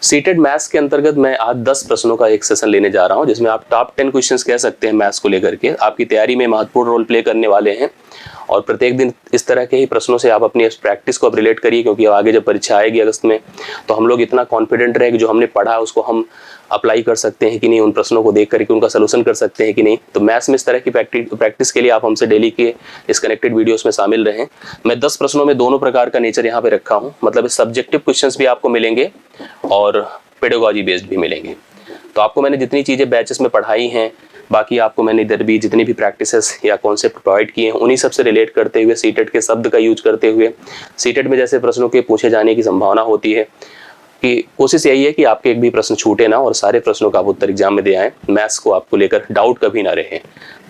Seated maths के अंतर्गत मैं आज 10 प्रश्नों का एक सेशन लेने जा रहा हूं, जिसमें आप टॉप 10 क्वेश्चंस कह सकते हैं मैथ्स को लेकर के आपकी तैयारी में महत्वपूर्ण रोल प्ले करने वाले हैं। और प्रत्येक दिन इस तरह के ही प्रश्नों से आप अपनी प्रैक्टिस को अब रिलेट करिए, क्योंकि आगे जब परीक्षा आएगी अगस्त में तो हम लोग इतना कॉन्फिडेंट रहे कि जो हमने पढ़ा उसको हम अप्लाई कर सकते हैं कि नहीं, उन प्रश्नों को देख करके उनका सोल्यूशन कर सकते हैं कि नहीं। तो मैथ्स में इस तरह की प्रैक्टिस के लिए आप हमसे डेली के इस कनेक्टेड वीडियोस में शामिल रहें। मैं 10 प्रश्नों में दोनों प्रकार का नेचर यहाँ पे रखा हूँ, मतलब सब्जेक्टिव क्वेश्चंस भी आपको मिलेंगे और पेडागॉजी बेस्ड भी मिलेंगे। तो आपको मैंने जितनी चीज़ें बैचेस में पढ़ाई हैं, बाकी आपको मैंने इधर भी जितनी भी प्रैक्टिसेस या कॉन्सेप्ट प्रोवाइड किए हैं, उन्हीं सब से रिलेट करते हुए सीटेट के शब्द का यूज करते हुए सीटेट में जैसे प्रश्नों के पूछे जाने की संभावना होती है कि कोशिश यही है कि आपके एक भी प्रश्न छूटे ना और सारे प्रश्नों का आप उत्तर एग्जाम में दे आए। मैथ्स को आपको लेकर डाउट कभी ना रहे।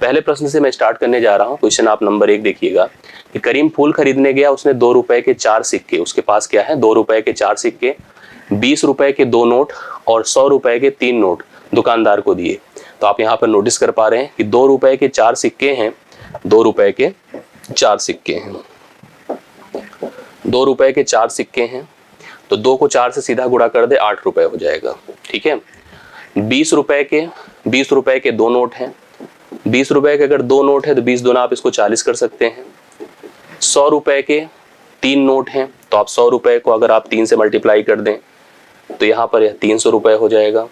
पहले प्रश्न से मैं स्टार्ट करने जा रहा हूँ। क्वेश्चन आप नंबर 1 देखिएगा कि करीम फूल खरीदने गया, उसने 2 रुपए के 4 सिक्के, उसके पास क्या है 2 रुपए के 4 सिक्के, 20 रुपए के 2 नोट और 100 रुपए के 3 नोट दुकानदार को दिए। तो आप यहाँ पर नोटिस कर पा रहे हैं कि 2 रुपए के 4 सिक्के हैं, 2 रुपए के 4 सिक्के हैं, 2 रुपए के 4 सिक्के हैं। तो 2 को 4 से सीधा गुणा कर दे, 8 रुपए हो जाएगा। ठीक है। 20 रुपए के 2 नोट हैं। 20 रुपए के अगर 2 नोट है तो 20 दूना आप इसको 40 कर सकते हैं। 100 रुपए के 3 नोट हैं, तो आप 100 रुपए को अगर आप 3 से मल्टीप्लाई कर दें तो यहाँ पर यह 300 रुपए हो जाएगा।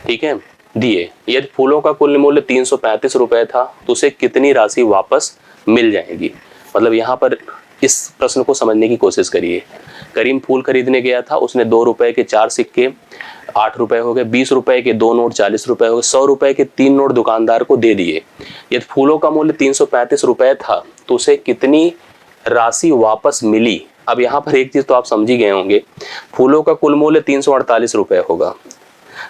ठीक है। दिए यदि फूलों का कुल मूल्य 335 रुपए था तो उसे कितनी राशि वापस मिल जाएगी। मतलब यहाँ पर इस प्रश्न को समझने की कोशिश करिए। करीम फूल खरीदने गया था, उसने 2 रुपए के 4 सिक्के 8 रुपए हो गए, 20 रुपए के 2 नोट 40 रुपए हो गए, 100 रुपए के 3 नोट दुकानदार को दे दिए। यदि फूलों का मूल्य 335 रुपए था तो उसे कितनी राशि वापस मिली। अब यहाँ पर एक चीज तो आप समझ ही गए होंगे, फूलों का कुल मूल्य 348 रुपए होगा,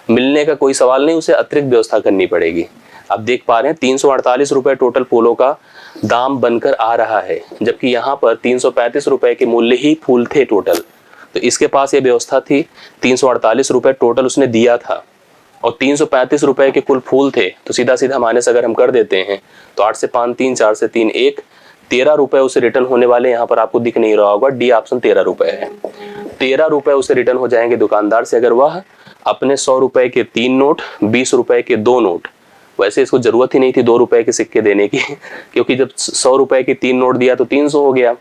मिलने का कोई सवाल नहीं, उसे अतिरिक्त व्यवस्था करनी पड़ेगी। आप देख पा रहे हैं 348 रुपए टोटल फूलों का दाम बनकर आ रहा है, जबकि यहाँ पर 335 रुपए के मूल्य ही फूल थे टोटल। तो इसके पास ये व्यवस्था थी, 348 रुपए टोटल उसने दिया था और 335 रुपए के कुल फूल थे। तो सीधा सीधा माइनस अगर हम कर देते हैं तो 8 से 5 3, 4 से 3 1, 13 रुपए उसे रिटर्न होने वाले। यहाँ पर आपको दिख नहीं रहा होगा, डी ऑप्शन 13 रुपए है। 13 रुपए उसे रिटर्न हो जाएंगे दुकानदार से अगर वह अपने 100 रुपए के 3 नोट, 20 रुपए के 2 नोट, वैसे इसको जरूरत ही नहीं थी 2 रुपए के सिक्के देने की, क्योंकि जब 100 रुपए के 3 नोट दिया तो 300 हो गया,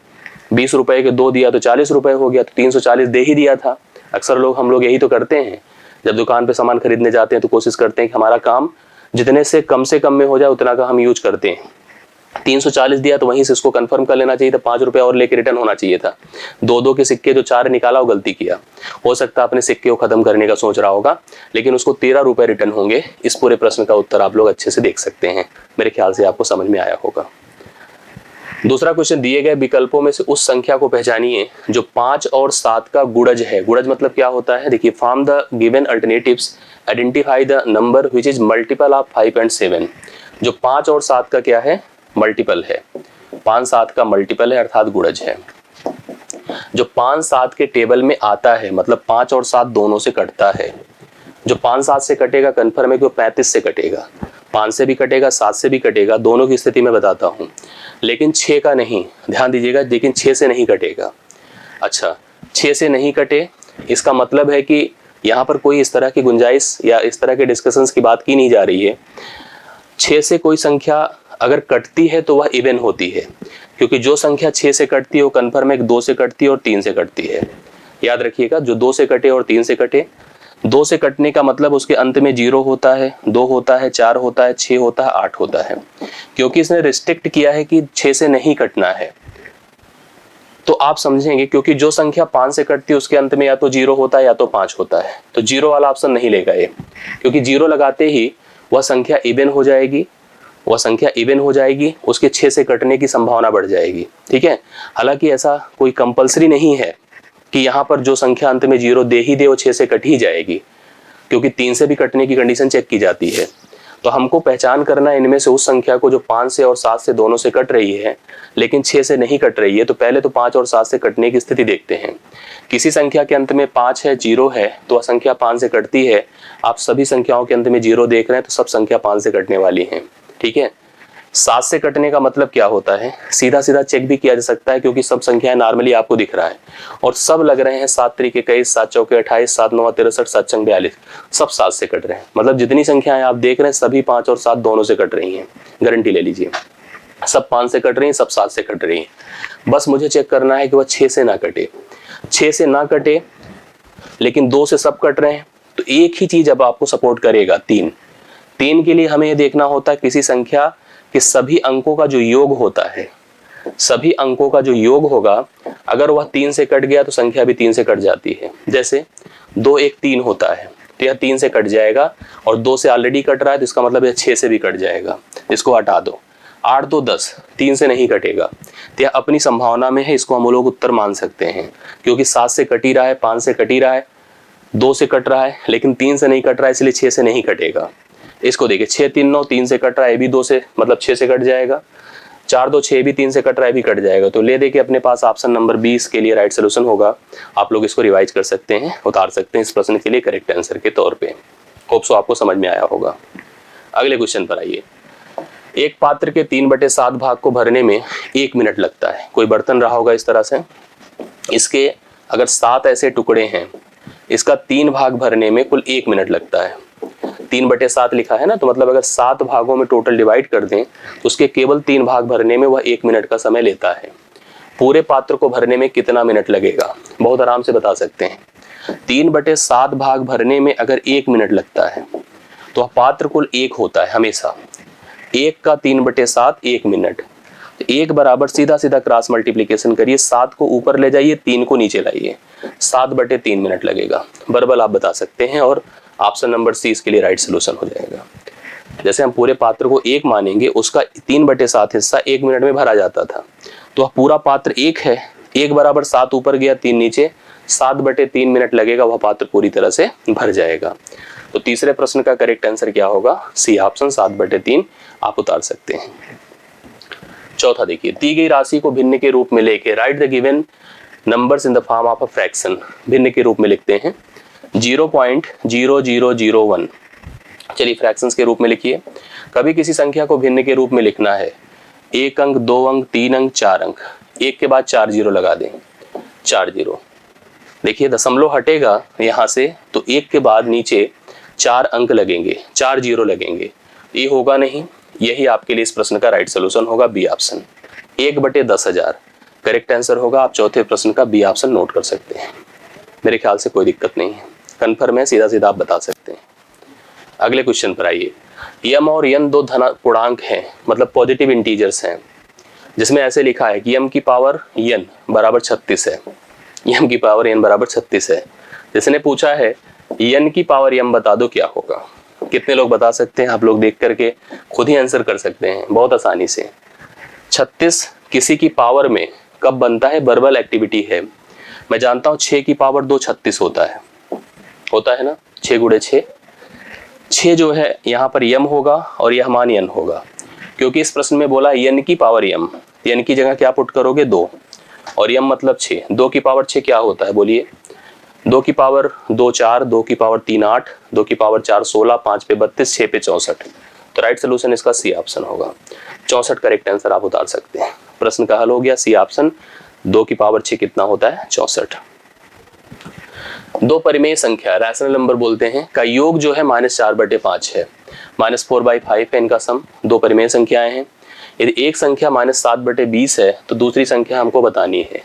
20 रुपए के 2 दिया तो 40 रुपए हो गया, तो 340 दे ही दिया था। अक्सर हम लोग यही तो करते हैं, जब दुकान पे सामान खरीदने जाते हैं तो कोशिश करते हैं कि हमारा काम जितने से कम में हो जाए उतना का हम यूज करते हैं। 340 दिया तो वहीं से इसको कंफर्म कर लेना चाहिए था, 5 रुपए और लेके रिटर्न होना चाहिए था। 2 के सिक्के जो 4 निकाला वो गलती किया, हो सकता है अपने सिक्के को खत्म करने का सोच रहा होगा, लेकिन उसको 13 रुपए रिटर्न होंगे। इस पूरे प्रश्न का उत्तर आप लोग अच्छे से देख सकते हैं, मेरे ख्याल से आपको समझ में आया होगा। दूसरा क्वेश्चन, दिए गए विकल्पों में से उस संख्या को पहचानिए जो 5 और 7 का गुणज है। गुणज मतलब क्या होता है, देखिए, from the given alternatives identify the number which is multiple of 5 and 7। जो 5 और 7 का क्या है, मल्टीपल है, 5 7 का मल्टीपल है अर्थात गुणज है। जो 5 7 के टेबल में आता है, मतलब 5 और 7 दोनों से कटता है। जो 5 7 से कटेगा कंफर्म है कि वो 35 से कटेगा, 5 से भी कटेगा 7 से भी कटेगा, दोनों की स्थिति में बताता हूं, लेकिन 6 का नहीं, ध्यान दीजिएगा, लेकिन 6 से नहीं कटेगा। अच्छा, 6 से नहीं कटे, इसका मतलब है कि यहाँ पर कोई इस तरह की गुंजाइश या इस तरह के डिस्कशंस की बात की नहीं जा रही है। 6 से कोई संख्या अगर कटती है तो वह इवन होती है, क्योंकि जो संख्या 6 से कटती है वो कंफर्म है 2 से कटती है और 3 से कटती है। याद रखिएगा, जो 2 से कटे और 3 से कटे, 2 से कटने का मतलब उसके अंत में 0 होता है, 2 होता है, 4 होता है, 6 होता है, 8 होता है। क्योंकि इसने रिस्ट्रिक्ट किया है कि 6 से नहीं कटना है, तो आप समझेंगे, क्योंकि जो संख्या 5 से कटती है उसके अंत में या तो 0 होता है या तो 5 होता है, तो 0 वाला ऑप्शन नहीं लेगा ये, क्योंकि 0 लगाते ही वह संख्या इवन हो जाएगी, उसके 6 से कटने की संभावना बढ़ जाएगी। ठीक है। हालांकि ऐसा कोई कंपलसरी नहीं है कि यहाँ पर जो संख्या अंत में 0 दे ही दे वो 6 से कट ही जाएगी, क्योंकि 3 से भी कटने की कंडीशन चेक की जाती है। तो हमको पहचान करना इनमें से उस संख्या को जो 5 से और 7 से दोनों से कट रही है लेकिन 6 से नहीं कट रही है। तो पहले तो 5 और 7 से कटने की स्थिति देखते हैं। किसी संख्या के अंत में 5 है, 0 है, तो वह संख्या 5 से कटती है। आप सभी संख्याओं के अंत में 0 देख रहे हैं तो सब संख्या 5 से कटने वाली हैं। ठीक है। 7 से कटने का मतलब क्या होता है, सीधा सीधा चेक भी किया जा सकता है क्योंकि सब संख्याएं नॉर्मली आपको दिख रहा है और सब लग रहे हैं 7 त्रिक 21, 7 चौके 28, 7 9 63, 7 चंग 42, सब 7 से कट रहे हैं। मतलब जितनी संख्याएं आप देख रहे हैं सभी 5 और 7 दोनों से कट रही हैं, गारंटी ले लीजिए। सब 5 से कट रही हैं, सब 7 से कट रही हैं। बस मुझे चेक करना है कि वह 6 से ना कटे, 6 से ना कटे लेकिन 2 से सब कट रहे हैं, तो एक ही चीज अब आपको सपोर्ट करेगा, 3। 3 के लिए हमें यह देखना होता है किसी संख्या के सभी अंकों का जो योग होता है, सभी अंकों का जो योग होगा, अगर वह 3 से कट गया तो संख्या भी 3 से कट जाती है। जैसे 2 1 3 होता है तो यह 3 से कट जाएगा और 2 से ऑलरेडी कट रहा है तो इसका मतलब यह 6 से भी कट जाएगा, इसको हटा दो। 8 2 10, 3 से नहीं कटेगा तो यह अपनी संभावना में है, इसको हम लोग उत्तर मान सकते हैं क्योंकि 7 से कट ही रहा है, 5 से कट ही रहा है, 2 से कट रहा है लेकिन 3 से नहीं कट रहा है, इसलिए 6 से नहीं कटेगा। इसको देखिए 6 3 9, 3 से कट रहा है, ये भी 2 से मतलब 6 से कट जाएगा, 4 2 6 भी 3 से कट रहा है, भी कट जाएगा। तो ले दे के अपने पास ऑप्शन नंबर 20 के लिए राइट सोल्यूशन होगा। आप लोग इसको रिवाइज कर सकते हैं, उतार सकते हैं इस प्रश्न के लिए करेक्ट आंसर के तौर पे। होप सो आपको समझ में आया होगा। अगले क्वेश्चन पर आइए। एक पात्र के 3/7 भाग को भरने में 1 मिनट लगता है। कोई बर्तन रहा होगा इस तरह से, इसके अगर 7 ऐसे टुकड़े हैं, इसका 3 भाग भरने में कुल 1 मिनट लगता है। 3/7 लिखा है ना, तो मतलब अगर 7 भागों में टोटल डिवाइड कर दें तो उसके केवल 3 भाग भरने में वह 1 मिनट का समय लेता है। पूरे पात्र को भरने में कितना मिनट लगेगा, बहुत आराम से बता सकते हैं। 3/7 भाग भरने में अगर 1 मिनट लगता है तो वह पात्र कुल 1 होता है हमेशा। 1 का 3/7 1 मिनट, 1 बराबर सीधा सीधा क्रॉस मल्टीप्लीकेशन करिए, 7 को ऊपर ले जाइए, 3 को नीचे लाइए, 7/3 मिनट लगेगा। बराबर आप बता सकते हैं और ऑप्शन नंबर सी इसके लिए राइट सोल्यूशन हो जाएगा। जैसे हम पूरे पात्र को 1 मानेंगे, उसका 3/7 हिस्सा 1 मिनट में भरा जाता था, तो पूरा पात्र 1 है, 1 बराबर 7 ऊपर गया 3 नीचे, 7/3 मिनट लगेगा, वह पात्र पूरी तरह से भर जाएगा। तो तीसरे प्रश्न का करेक्ट आंसर क्या होगा, सी ऑप्शन 7/3 आप उतार सकते हैं। चौथा देखिए, दी गई राशि को भिन्न के रूप में लेके right the given numbers in the form of a fraction. भिन्न के रूप में लिखते हैं 0.0001। चलिए फ्रैक्शंस के रूप में लिखिए। कभी किसी संख्या को भिन्न के रूप में लिखना है, 1 अंक 2 अंक 3 अंक 4 अंक, 1 के बाद 4 जीरो लगा दें, 4 जीरो। देखिए दशमलव हटेगा यहाँ से तो 1 के बाद नीचे 4 अंक लगेंगे, 4 जीरो लगेंगे, ये होगा नहीं। यही आपके लिए इस प्रश्न का राइट सोल्यूशन होगा, बी ऑप्शन 1/10,000 करेक्ट आंसर होगा। आप चौथे प्रश्न का बी ऑप्शन नोट कर सकते हैं। मेरे ख्याल से कोई दिक्कत नहीं है, कन्फर्म है, सीधा सीधा आप बता सकते हैं। अगले क्वेश्चन पर आइए। यम और यन 2 धनापूर्णांक हैं, मतलब पॉजिटिव इंटीजर्स हैं, जिसमें ऐसे लिखा है कि यम की पावर यन बराबर 36 है, यम की पावर यन बराबर 36 है। जिसने पूछा है यन की पावर यम बता दो क्या होगा। कितने लोग बता सकते हैं, आप लोग देख करके खुद ही आंसर कर सकते हैं बहुत आसानी से। 36 किसी की पावर में कब बनता है, वर्बल एक्टिविटी है। मैं जानता हूं 6 की पावर 2 36 होता है ना, 6 गुणे 6, 6 जो है यहाँ पर यम होगा और यह मान यन होगा, क्योंकि इस प्रश्न में बोला यन की पावर यम, यन की जगह क्या पुट करोगे 2 और यम मतलब 6। 2 की पावर 6 क्या होता है बोलिए, 2 की पावर 2 4, 2 की पावर 3 8, 2 की पावर 4 16, 5 पे 32, 6 पे 64। तो राइट सोल्यूशन इसका सी ऑप्शन होगा, 64 करेक्ट आंसर आप उतार सकते हैं। प्रश्न का हल हो गया, सी ऑप्शन 2 की पावर 6 कितना होता है, 64। 2 परिमेय संख्या रैशनल नंबर बोलते हैं का योग जो है -4/5 है, -4/5 है इनका सम। 2 परिमेय संख्याएं हैं। यदि एक संख्या -7/20 है तो दूसरी संख्या हमको बतानी है।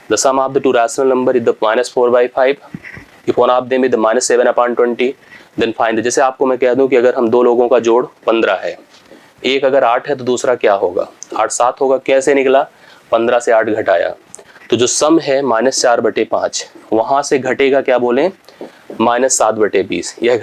The sum of the two rational number is the -4/5. If one of them is the -7/20, then find the। जैसे आपको मैं कह दूं कि अगर हम 2 लोगों का जोड़ 15 है, एक अगर 8 है तो दूसरा क्या होगा, 8 7 होगा। कैसे निकला, 15 से 8 घटाया, तो जो सम है -4/5, वहां से घटेगा क्या बोले, -7/20, यह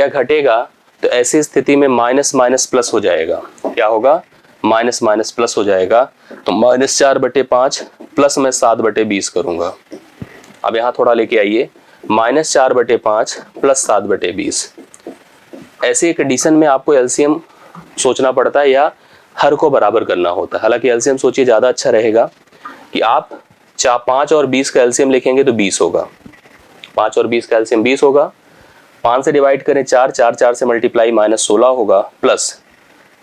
घटेगा। तो ऐसी स्थिति में माइनस माइनस प्लस हो जाएगा, क्या होगा, माइनस माइनस प्लस हो जाएगा। तो -4/5 प्लस मैं 7/20 करूंगा। अब यहाँ थोड़ा लेके आइए, -4/5 प्लस 7/20। ऐसे कंडीशन में आपको एलसीएम सोचना पड़ता है या हर को बराबर करना होता है। हालांकि एलसीएम सोचिए ज्यादा अच्छा रहेगा कि आप 5 और 20 का एलसीएम लिखेंगे तो 20 होगा, 5 और 20 का एलसीएम 20 होगा। 5 से डिवाइड करें 4, 4 4 से मल्टीप्लाई -16 होगा, प्लस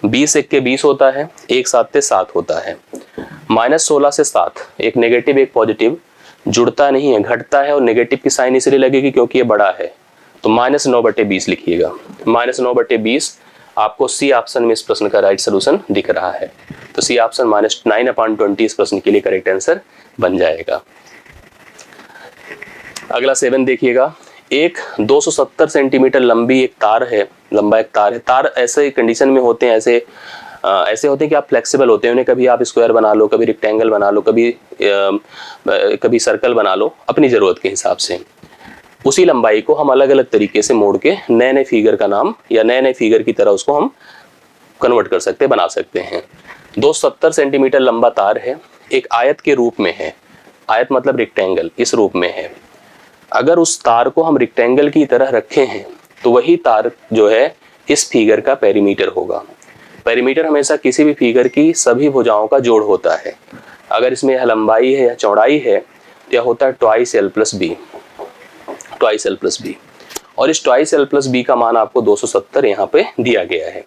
20 एक के 20 होता है, 1 7 से 7 होता है। -16 से 7, एक नेगेटिव एक पॉजिटिव जुड़ता नहीं है, घटता है, और नेगेटिव की साइन इसलिए लगेगी क्योंकि ये बड़ा है, तो -9/20 लिखिएगा। -9/20 आपको सी ऑप्शन में इस प्रश्न का राइट सोल्यूशन दिख रहा है, तो सी ऑप्शन -9/20 इस प्रश्न के लिए करेक्ट आंसर बन जाएगा। अगला 7 देखिएगा। एक 270 सेंटीमीटर लंबी एक तार है, लंबा एक तार है। तार ऐसे कंडीशन में होते हैं, ऐसे होते हैं कि आप फ्लेक्सिबल होते हैं उन्हें, कभी आप स्क्वायर बना लो, कभी रेक्टेंगल बना लो, कभी सर्कल बना लो अपनी ज़रूरत के हिसाब से। उसी लंबाई को हम अलग अलग तरीके से मोड़ के नए नए फिगर का नाम या नए नए फिगर की तरह उसको हम कन्वर्ट कर सकते हैं, बना सकते हैं। 270 सेंटीमीटर लंबा तार है, एक आयत के रूप में है, आयत मतलब रेक्टेंगल, इस रूप में है। अगर उस तार को हम रेक्टेंगल की तरह रखे हैं तो वही तार जो है इस फिगर का पेरीमीटर होगा। पेरीमीटर हमेशा किसी भी फिगर की सभी भुजाओं का जोड़ होता है। अगर इसमें यह लंबाई है या चौड़ाई है तो यह होता है twice l + b, twice l + b। और इस ट्वाइस l + b का मान आपको 270 यहाँ पे दिया गया है,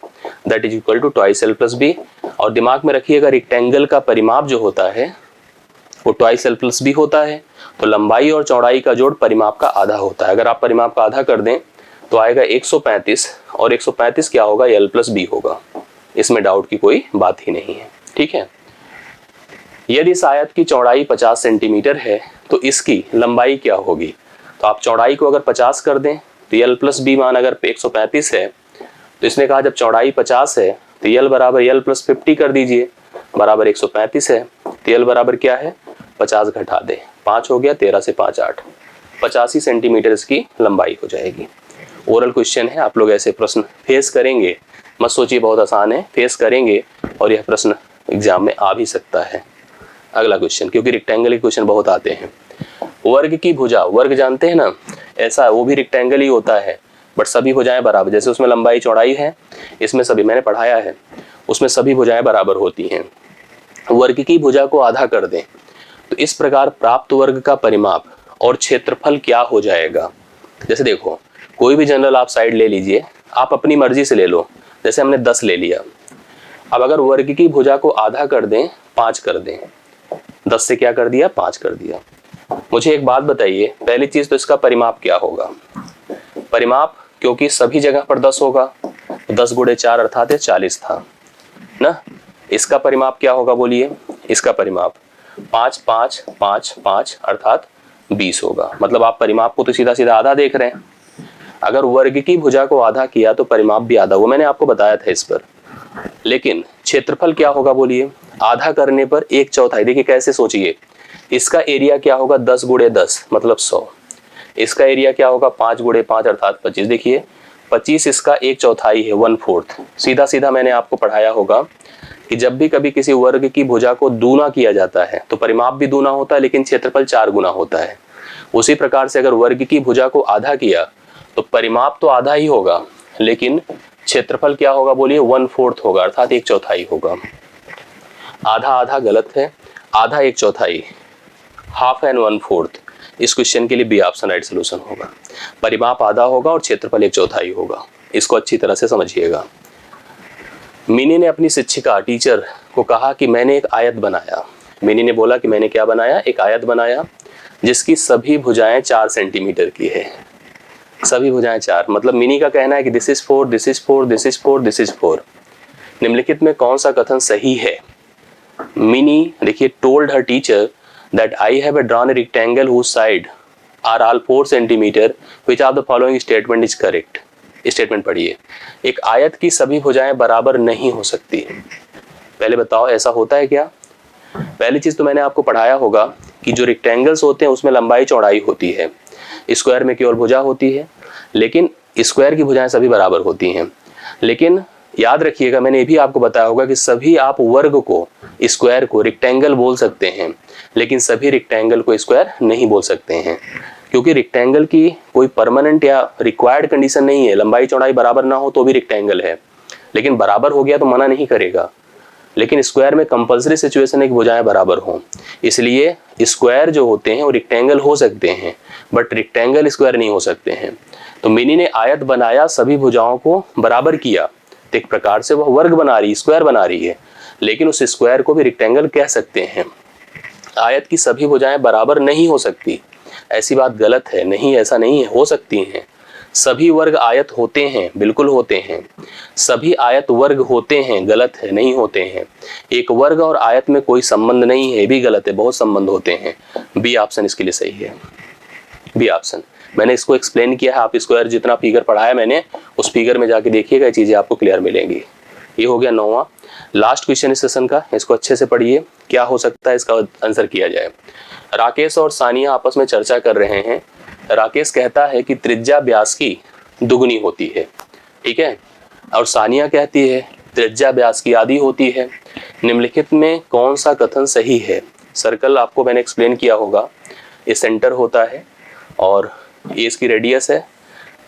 that is equal to twice l + b। और दिमाग में रखिएगा रेक्टेंगल का परिमाप जो होता है वो ट्वाइस l + b होता है, तो लंबाई और चौड़ाई का जोड़ परिमाप का आधा होता है। अगर आप परिमाप का आधा कर दें तो आएगा 135, और 135 क्या होगा, l + b होगा। इसमें डाउट की कोई बात ही नहीं है, ठीक है। यदि इस आयत की चौड़ाई 50 सेंटीमीटर है तो इसकी लंबाई क्या होगी, तो आप चौड़ाई को अगर 50 कर दें तो l + b मान अगर 135 है, तो इसने कहा जब चौड़ाई 50 है तो l बराबर l + 50 कर दीजिए, बराबर 135 है, तो l बराबर क्या है, 50 घटा दे, 5 हो गया, 13 से 5 8, 85 सेंटीमीटर इसकी लंबाई हो जाएगी। ओरल क्वेश्चन है, आप लोग ऐसे प्रश्न फेस करेंगे, मत सोचिए बहुत आसान है, फेस करेंगे और यह प्रश्न एग्जाम में आ भी सकता है। अगला क्वेश्चन, क्योंकि रेक्टेंगल के क्वेश्चन बहुत आते हैं। वर्ग की भुजा, वर्ग जानते हैं ना, ऐसा वो भी रेक्टेंगल ही होता है बट सभी भुजाएं बराबर, जैसे उसमें लंबाई चौड़ाई है, इसमें सभी, मैंने पढ़ाया है, उसमें सभी भुजाएं बराबर होती हैं। वर्ग की भुजा को आधा कर दें तो इस प्रकार प्राप्त वर्ग का परिमाप और क्षेत्रफल क्या हो जाएगा। जैसे देखो, कोई भी जनरल आप साइड ले लीजिए, आप अपनी मर्जी से ले लो, जैसे हमने 10 ले लिया। अब अगर वर्ग की भुजा को आधा कर दें, 5 कर दें, 10 से क्या कर दिया, 5 कर दिया। मुझे एक बात बताइए, पहली चीज तो इसका परिमाप क्या होगा। परिमाप, क्योंकि सभी जगह पर 10 होगा, 10 × 4 अर्थात 40 था ना। इसका परिमाप क्या होगा बोलिए, इसका परिमाप 5 5 5 5 अर्थात 20 होगा। मतलब आप परिमाप को तो सीधा सीधा आधा देख रहे हैं। अगर वर्ग की भुजा को आधा किया तो परिमाप भी आधा, वो मैंने आपको बताया था इस पर। लेकिन क्षेत्रफल क्या होगा बोलिए, आधा करने पर 1/4। देखिए कैसे सोचिए, इसका एरिया क्या होगा, 10 × 10 मतलब 100। इसका एरिया क्या होगा, 5 × 5 अर्थात 25। देखिए 25 इसका 1/4 है, 1/4। सीधा सीधा मैंने आपको पढ़ाया होगा कि जब भी कभी किसी वर्ग की भुजा को दूना किया जाता है तो परिमाप भी दूना होता है, लेकिन क्षेत्रफल 4 गुना होता है। उसी प्रकार से अगर वर्ग की भुजा को आधा किया तो परिमाप तो आधा ही होगा, लेकिन क्षेत्रफल क्या होगा बोलिए, 1/4 होगा, अर्थात 1/4 होगा। आधा आधा गलत है, आधा 1/4, हाफ एंड 1/4। इस क्वेश्चन के लिए बी ऑप्शन राइट सोल्यूशन होगा। परिमाप आधा होगा और क्षेत्रफल 1/4 होगा। इसको अच्छी तरह से समझिएगा। मिनी ने अपनी शिक्षिका टीचर को कहा कि मैंने एक आयत बनाया। मिनी ने बोला कि मैंने क्या बनाया, एक आयत बनाया जिसकी सभी भुजाएं 4 सेंटीमीटर की है। सभी भुजाएं 4, मतलब मिनी का कहना है कि this is 4, this is 4, this is 4, this is 4। निम्नलिखित में कौन सा कथन सही है। मिनी देखिए told her teacher that I have drawn a rectangle whose sides are all 4 centimetre, which of the following statement is correct. Statement पढ़िए, एक आयत की सभी भुजाएं बराबर नहीं हो सकती। पहले बताओ ऐसा होता है क्या। पहली चीज तो मैंने आपको पढ़ाया होगा कि जो रेक्टेंगल्स होते हैं उसमें लंबाई चौड़ाई होती है, स्क्वायर में केवल भुजा होती है, लेकिन स्क्वायर की भुजाएं सभी बराबर होती हैं। लेकिन याद रखिएगा, मैंने ये भी आपको बताया होगा कि सभी आप वर्ग को, स्क्वायर को रेक्टेंगल बोल सकते हैं, लेकिन सभी रेक्टेंगल को स्क्वायर नहीं बोल सकते हैं, क्योंकि रेक्टेंगल की कोई परमानेंट या रिक्वायर्ड कंडीशन नहीं है। लंबाई चौड़ाई बराबर ना हो तो भी रेक्टेंगल है, लेकिन बराबर हो गया तो मना नहीं करेगा। लेकिन स्क्वायर में कंपलसरी सिचुएशन है कि भुजाएं बराबर हों, इसलिए स्क्वायर जो होते हैं वो रेक्टेंगल हो सकते हैं, बट रेक्टेंगल स्क्वायर नहीं हो सकते हैं। तो मिनी ने आयत बनाया, सभी भुजाओं को बराबर किया, तो एक प्रकार से वह वर्ग बना रही है, स्क्वायर बना रही है, लेकिन उस स्क्वायर को भी रेक्टेंगल कह सकते हैं। आयत की सभी भुजाएं बराबर नहीं हो सकती, ऐसी बात गलत है, नहीं ऐसा नहीं है, हो सकती हैं। सभी वर्ग आयत होते हैं, बिल्कुल होते हैं। सभी आयत वर्ग होते हैं, गलत है, नहीं होते हैं। एक वर्ग और आयत में कोई संबंध नहीं है, भी गलत है, बहुत संबंध होते हैं। बी ऑप्शन इसके लिए सही है, बी ऑप्शन। मैंने इसको एक्सप्लेन किया है, आप स्क्वायर जितना फिगर पढ़ाया मैंने उस फिगर में जाके देखिएगा, चीजें आपको क्लियर मिलेंगी। ये हो गया 9वां, लास्ट क्वेश्चन इस सेशन का, इसको अच्छे से पढ़िए, क्या हो सकता है इसका आंसर किया जाए। राकेश और सानिया आपस में चर्चा कर रहे हैं। राकेश कहता है कि त्रिज्या व्यास की दुगनी होती है, ठीक है, और सानिया कहती है त्रिज्या व्यास की आधी होती है। निम्नलिखित में कौन सा कथन सही है। सर्कल आपको मैंने एक्सप्लेन किया होगा, ये सेंटर होता है और ये इसकी रेडियस है,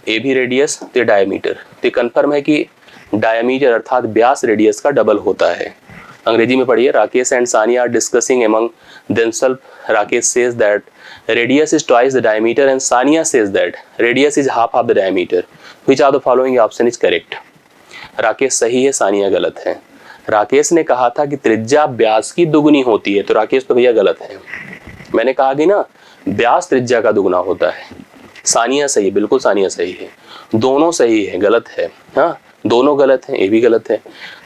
ए भी रेडियस, तो डायमीटर। तो कंफर्म है कि डायमीटर अर्थात व्यास रेडियस का डबल होता है। अंग्रेजी में पढ़िए, Rakesh and Sania are discussing among themselves. Rakesh says that radius is twice the diameter and Sania says that radius is half of the diameter. Which are the following option is correct. Rakesh सही है, सानिया गलत है। राकेश ने कहा था कि त्रिज्या व्यास की दुगनी होती है, तो राकेश तो भैया गलत है। मैंने कहा कि ना व्यास त्रिज्या का दुगना होता है। सानिया सही है, बिल्कुल सानिया सही है, दोनों सही है, गलत है, हाँ दोनों गलत है, ये भी गलत है।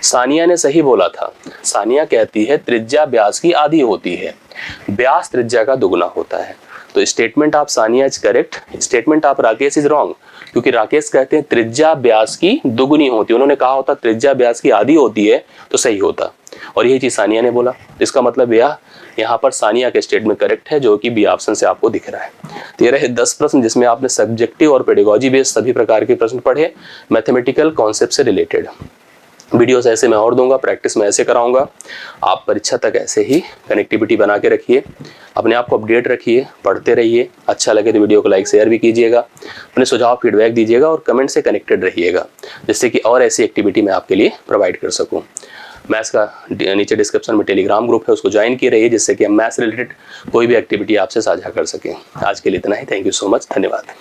सानिया ने सही बोला था, सानिया कहती है त्रिज्या व्यास की आधी होती है, व्यास त्रिज्या का दुगना होता है। तो statement of Sania is correct, statement of Rakesh is wrong, क्योंकि राकेश कहते हैं त्रिज्या व्यास की दुगनी होती है, उन्होंने कहा होता त्रिज्या व्यास की आधी होती है तो सही होता, और यही चीज सानिया ने बोला। इसका मतलब यह यहाँ पर सानिया के स्टेटमेंट करेक्ट है, जो कि बी ऑप्शन से आपको दिख रहा है। तो ये रहे 10 प्रश्न जिसमें आपने सब्जेक्टिव और पेडागॉजी बेस्ड सभी प्रकार के प्रश्न पढ़े, मैथमेटिकल कॉन्सेप्ट से रिलेटेड। वीडियोस ऐसे मैं और दूंगा, प्रैक्टिस में ऐसे कराऊंगा। आप परीक्षा तक ऐसे ही कनेक्टिविटी बना के रखिए, अपने आप को अपडेट रखिए, पढ़ते रहिए। अच्छा लगे तो वीडियो को लाइक शेयर भी कीजिएगा, अपने सुझाव फीडबैक दीजिएगा और कमेंट से कनेक्टेड रहिएगा, जिससे कि और ऐसी एक्टिविटी मैं आपके लिए प्रोवाइड कर सकूँ। मैथ्स का नीचे डिस्क्रिप्शन में टेलीग्राम ग्रुप है, उसको ज्वाइन किए रहिए, जिससे कि हम मैथ्स रिलेटेड कोई भी एक्टिविटी आपसे साझा कर सकें। आज के लिए इतना ही, थैंक यू सो मच, धन्यवाद।